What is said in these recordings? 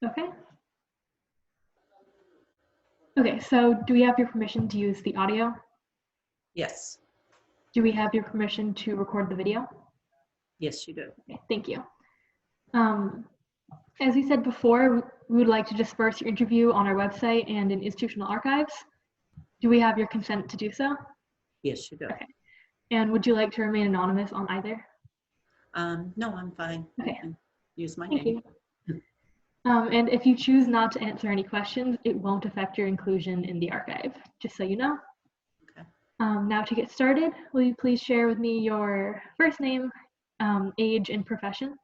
Okay. Okay, so do we have your permission to use the audio? Yes, Do we have your permission to record the video? yes, you do. Okay, thank you. Um, as we said before, we would like to disperse your interview on our website and in institutional archives. Do we have your consent to do so? Yes, you do. Okay. And would you like to remain anonymous on either? No, I'm fine. You Okay, can use my thank name. you. And if you choose not to answer any questions, it won't affect your inclusion in the archive, just so you know. Okay. Now to get started, will you please share with me your first name, age, and profession?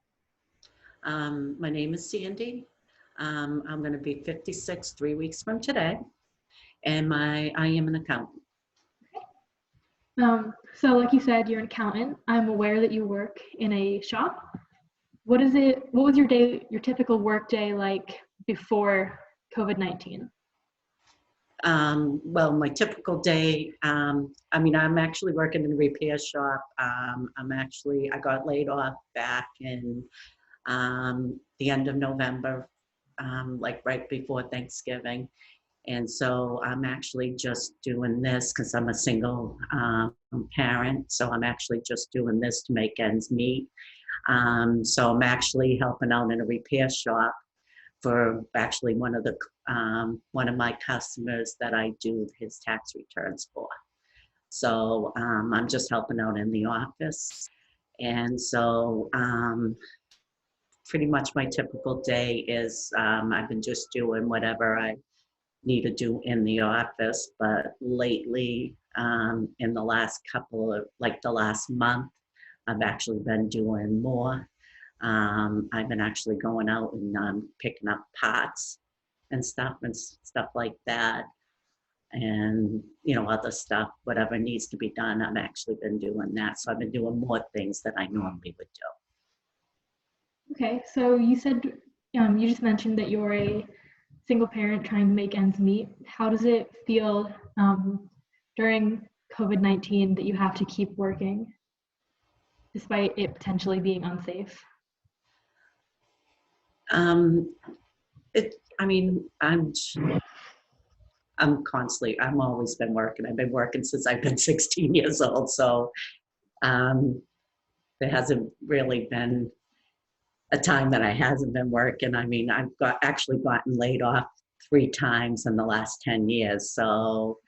My name is Sandy. I'm going to be 56 3 weeks from today, and I am an accountant. So like you said, you're an accountant. I'm aware that you work in a shop. What was your typical work day like before COVID-19? Well, my typical day, I mean, I'm actually working in a repair shop. I got laid off back in the end of November, like right before Thanksgiving. And so I'm actually just doing this because I'm a single parent. So I'm actually just doing this to make ends meet. So I'm actually helping out in a repair shop for actually one of my customers that I do his tax returns for. So I'm just helping out in the office. And so pretty much my typical day is I've been just doing whatever I need to do in the office. But lately, in the last the last month, I've actually been doing more. I've been actually going out and picking up pots and stuff like that. And, other stuff, whatever needs to be done, I've actually been doing that. So I've been doing more things than I normally would do. Okay, so you just mentioned that you're a single parent trying to make ends meet. How does it feel during COVID-19 that you have to keep working despite it potentially being unsafe? Um, I mean, I'm always been working. I've been working since I've been 16 years old. So um, there hasn't really been a time that I hasn't been working. I mean, actually gotten laid off 3 times in the last 10 years. So,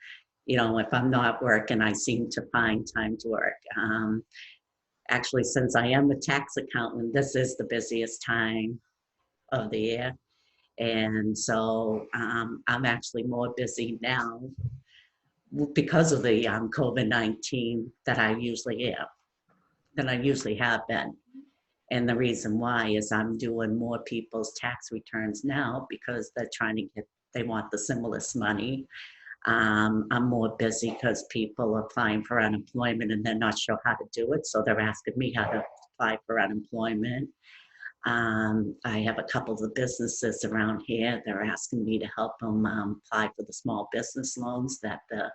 if I'm not working, I seem to find time to work. Actually, since I am a tax accountant, this is the busiest time of the year. And so I'm actually more busy now because of the COVID-19 than I usually have been. And the reason why is I'm doing more people's tax returns now because they want the stimulus money. I'm more busy because people are applying for unemployment and they're not sure how to do it. So they're asking me how to apply for unemployment. I have a couple of the businesses around here. They're asking me to help them apply for the small business loans that the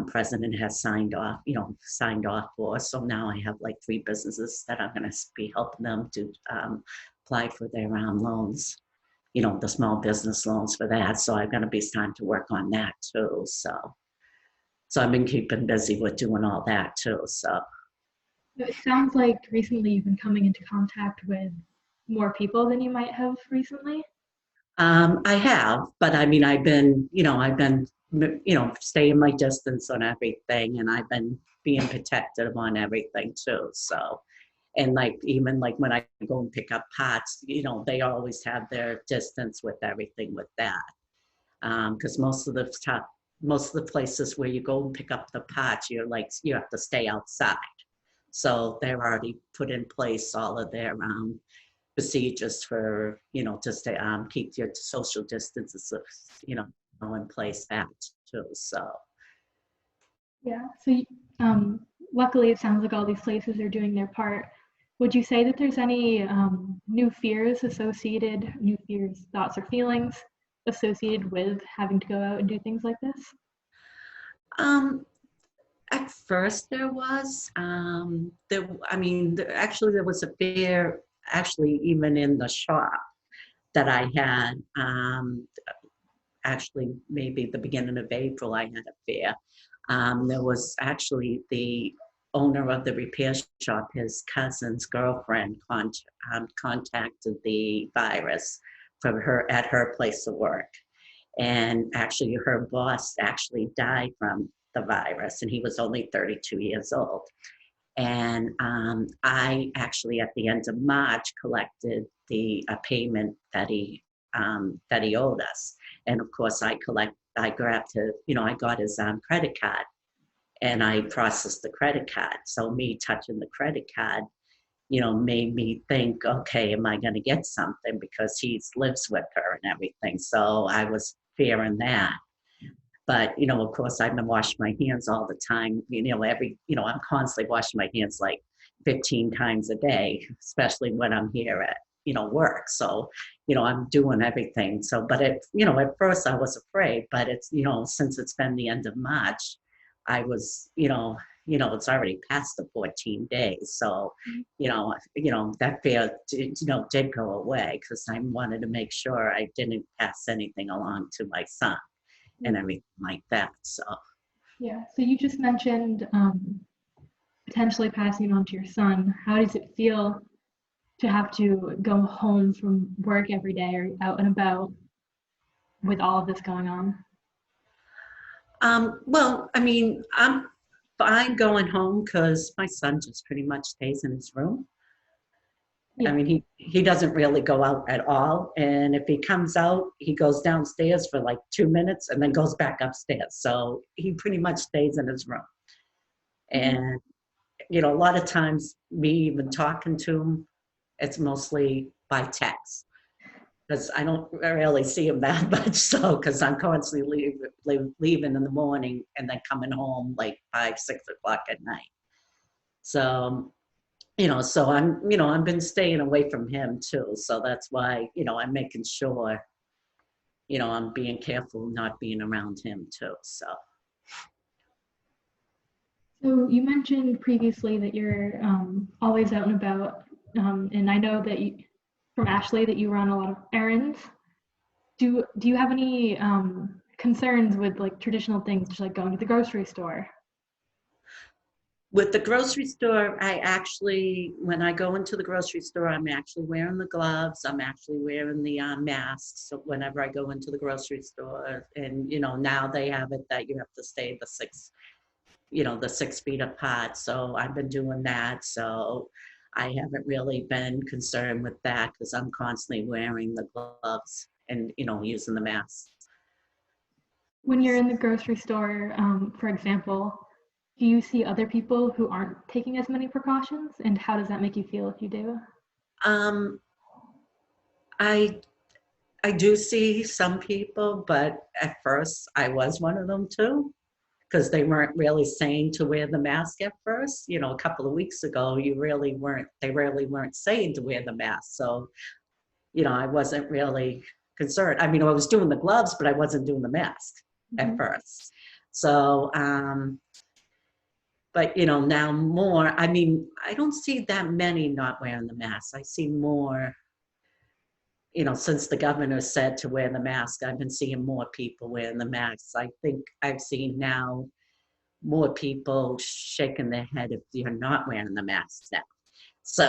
president has signed off for. So now I have like 3 businesses that I'm going to be helping them to apply for their loans, the small business loans for that. So I'm going to be starting to work on that too. So I've been keeping busy with doing all that too. So It sounds like recently you've been coming into contact with more people than you might have recently. I have, but I mean, I've been, staying my distance on everything, and I've been being protective on everything too. So, and like even like when I go and pick up pots, they always have their distance with everything with that, because most of the places where you go and pick up the pots, you have to stay outside. So they're already put in place all of their procedures for to stay keep your social distances in place that too. So Yeah. So, luckily, it sounds like all these places are doing their part. Would you say that there's any new fears, thoughts, or feelings associated with having to go out and do things like this? um at first there was actually there was a fear actually even in the shop, that I had. Actually, maybe the beginning of April, I had a fear. There was actually the owner of the repair shop, his cousin's girlfriend contacted the virus from her at her place of work. And actually, her boss actually died from the virus, and he was only 32 years old. And I actually, at the end of March, collected the payment that he owed us. And of course, I grabbed his, I got his credit card, and I processed the credit card. So me touching the credit card, made me think, okay, am I going to get something because he lives with her and everything. So I was fearing that. But, of course, I've been washing my hands all the time. I'm constantly washing my hands like 15 times a day, especially when I'm here at, work. So, I'm doing everything. So, but at first I was afraid, but it's, since it's been the end of March, I was, it's already past the 14 days. So, that fear, did go away because I wanted to make sure I didn't pass anything along to my son and everything like that. So Yeah. So you just mentioned potentially passing it on to your son. How does it feel to have to go home from work every day or out and about with all of this going on? well, I mean, I'm fine going home because my son just pretty much stays in his room. I Yeah. mean, he doesn't really go out at all. And if he comes out, he goes downstairs for like 2 minutes and then goes back upstairs. So he pretty much stays in his room. And, a lot of times me even talking to him, it's mostly by text because I don't really see him that much. So, because I'm constantly leaving in the morning and then coming home like 5, 6 o'clock at night. So, so I've been staying away from him too. So that's why, I'm making sure, I'm being careful not being around him too. So, So you mentioned previously that you're always out and about, and I know that from Ashley that you run a lot of errands. Do you have any concerns with like traditional things, just like going to the grocery store? with the grocery store, when I go into the grocery store, I'm actually wearing the gloves. I'm actually wearing the masks. So whenever I go into the grocery store, and now they have it that you have to stay the 6 feet apart. So I've been doing that. So I haven't really been concerned with that because I'm constantly wearing the gloves and using the mask. When you're in the grocery store, for example, do you see other people who aren't taking as many precautions, and how does that make you feel if you do? Um, I I do see some people, but at first I was one of them too, because they weren't really saying to wear the mask at first. A couple of weeks ago, they really weren't saying to wear the mask. So, I wasn't really concerned. I mean, I was doing the gloves, but I wasn't doing the mask at Mhm. first. So, but now more, I mean, I don't see that many not wearing the mask. I see more, since the governor said to wear the mask, I've been seeing more people wearing the masks. I think I've seen now more people shaking their head if you're not wearing the mask now. So,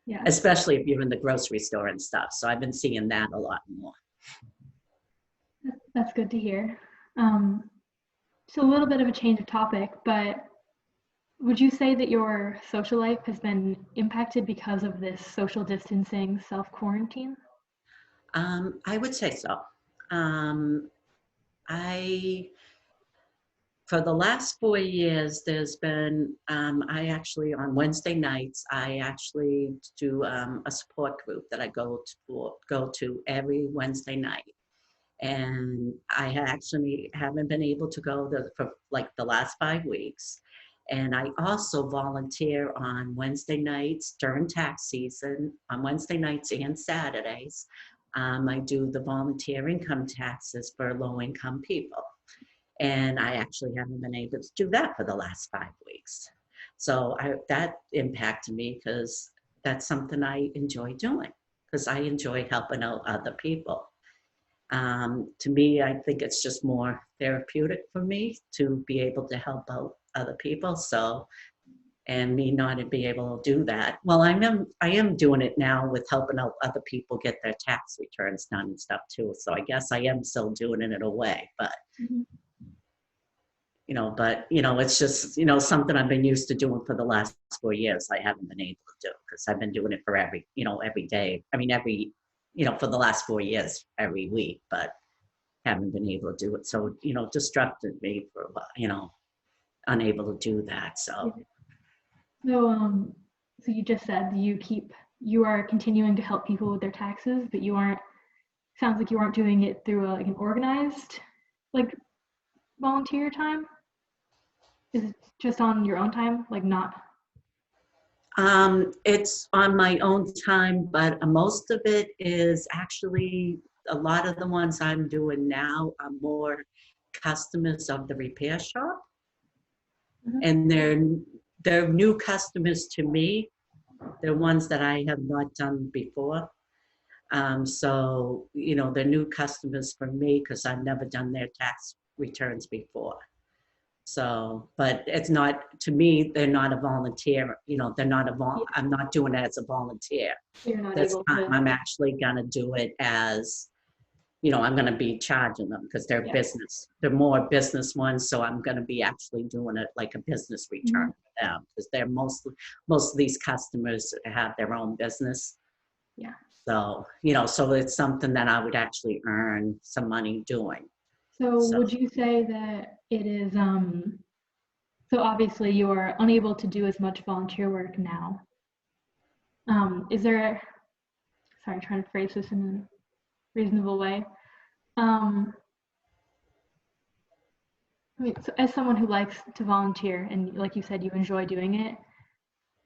Yeah, especially if you're in the grocery store and stuff. So I've been seeing that a lot more. that's good to hear. Um, so a little bit of a change of topic, but would you say that your social life has been impacted because of this social distancing, self quarantine? I would say so. Um, I For the last 4 years, there's been, I actually, on Wednesday nights, I actually do a support group that I go to every Wednesday night. And I actually haven't been able to go for like the last 5 weeks. And I also volunteer on Wednesday nights during tax season, on Wednesday nights and Saturdays. I do the volunteer income taxes for low income people. And I actually haven't been able to do that for the last 5 weeks. So that impacted me because that's something I enjoy doing because I enjoy helping out other people. To me, I think it's just more therapeutic for me to be able to help out other people. So, and me not to be able to do that. Well, I am doing it now with helping out other people get their tax returns done and stuff too. So I guess I am still doing it in a way, but Mhm. it's just, something I've been used to doing for the last 4 years. I haven't been able to do because I've been doing it for every day. I mean, for the last 4 years, every week, but haven't been able to do it. So, disrupted me for a while, unable to do that. So, So, so you just said you are continuing to help people with their taxes, but sounds like you aren't doing it through like an organized, like volunteer time. Is it just on your own time, like not? it's on my own time, but most of it is actually a lot of the ones I'm doing now are more customers of the repair shop, Mhm. and they're new customers to me. They're ones that I have not done before. So, they're new customers for me because I've never done their tax returns before. So, but it's not, to me, they're not a volunteer, they're not Yeah, I'm not doing it as a volunteer. you're not This able time to. I'm actually gonna do it as, I'm gonna be charging them because they're Yeah. business, they're more business ones. So I'm gonna be actually doing it like a business return Mhm. for them because they're most of these customers have their own business. Yeah. So, so it's something that I would actually earn some money doing. So So, would you say that it is, so obviously you are unable to do as much volunteer work now. Is there, sorry, trying to phrase this in a reasonable way. Um, I mean, so as someone who likes to volunteer and like you said, you enjoy doing it,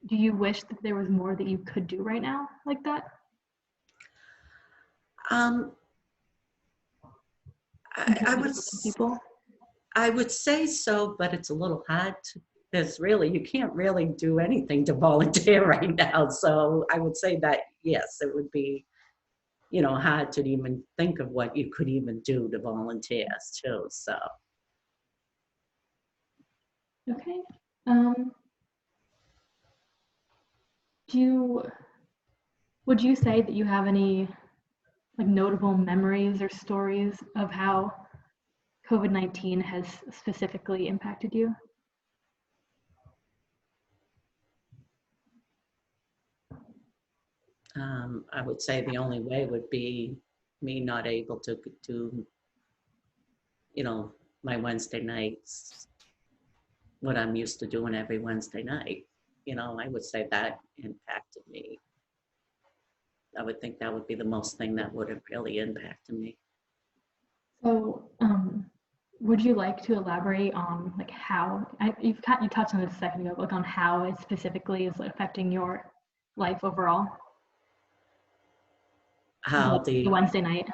do you wish that there was more that you could do right now like that? um, In I, terms I of would, helping people? I would say so, but it's a little hard to, there's really, you can't really do anything to volunteer right now. So I would say that, yes, it would be, hard to even think of what you could even do to volunteers too. So, Okay. Um, do you, would you say that you have any like notable memories or stories of how COVID-19 has specifically impacted you? I would say the only way would be me not able to do, my Wednesday nights, what I'm used to doing every Wednesday night. I would say that impacted me. I would think that would be the most thing that would have really impacted me. So, would you like to elaborate on like how you touched on this a second ago, like on how it specifically is affecting your life overall? How The Wednesday night.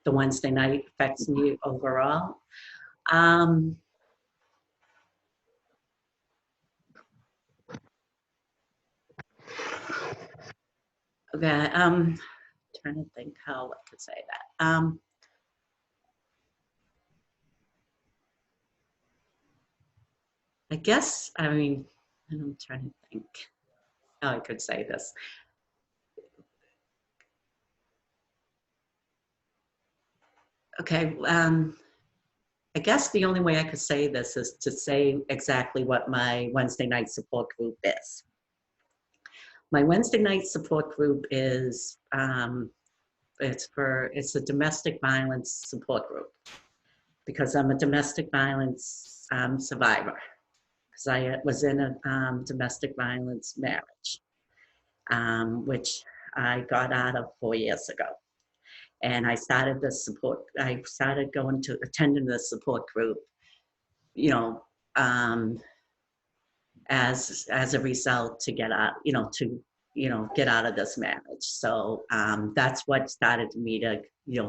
the Wednesday night affects me overall. Um, okay, trying to think how I could say that. I guess, I mean, I'm trying to think how I could say this. Okay, I guess the only way I could say this is to say exactly what my Wednesday night support group is. My Wednesday night support group is, it's a domestic violence support group because I'm a domestic violence survivor because I was in a domestic violence marriage, which I got out of 4 years ago. And I started attending the support group, you know, um, as a result to get out, get out of this marriage. So that's what started me to,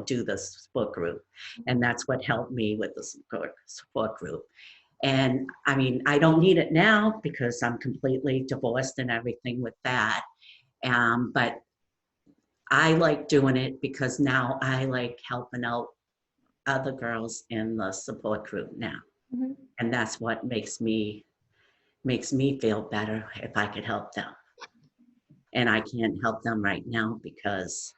do this support group. And that's what helped me with the support group. And I mean, I don't need it now because I'm completely divorced and everything with that. But I like doing it because now I like helping out other girls in the support group now. Mhm. And that's what makes me feel better if I could help them. And I can't help them right now because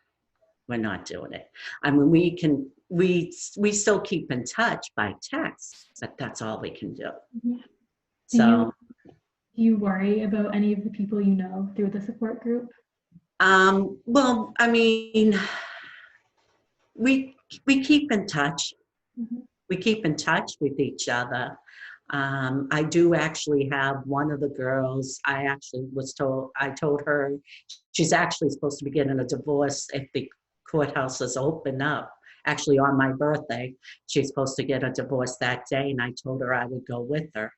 we're not doing it. I mean, we still keep in touch by text, but that's all we can do. Mhm. Do you So, do you worry about any of the people you know through the support group? well, I mean, we we keep in touch. Mhm. We keep in touch with each other. I do actually have one of the girls, I told her she's actually supposed to be getting a divorce if the courthouses open up. Actually, on my birthday, she's supposed to get a divorce that day, and I told her I would go with her.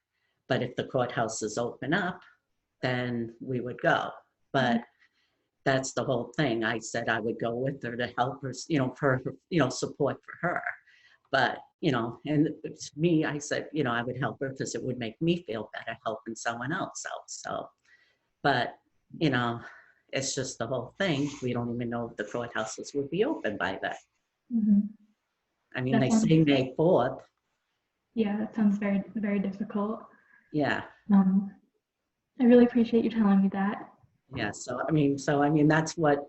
But if the courthouses open up, then we would go. Mhm. But that's the whole thing. I said I would go with her to help her, for her, support for her. But, and to me, I said, I would help her because it would make me feel better helping someone else out. So, but, you know, it's just the whole thing. We don't even know if the courthouses would be open by then. Mhm. I mean, That they say sounds, May 4th. yeah, that sounds very, very difficult. Yeah. Um, I really appreciate you telling me that. Yeah. So I mean, that's what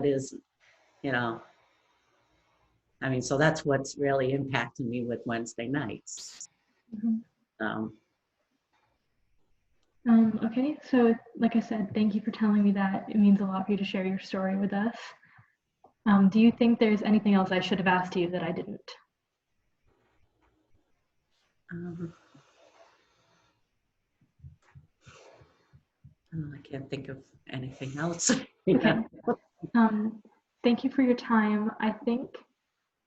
is, you know, so that's what's really impacting me with Wednesday nights. Mhm. Um, Okay, so like I said, thank you for telling me that. It means a lot for you to share your story with us. Do you think there's anything else I should have asked you that I didn't? um, I can't think of anything else. Okay. Yeah. Thank you for your time. I think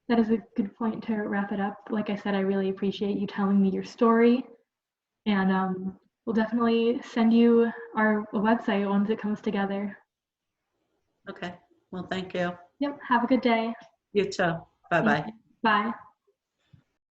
that is a good point to wrap it up. Like I said, I really appreciate you telling me your story, and we'll definitely send you our website once it comes together. Okay. Well, thank you. Yep. Have a good day. You too. Bye Thank bye. you. Bye.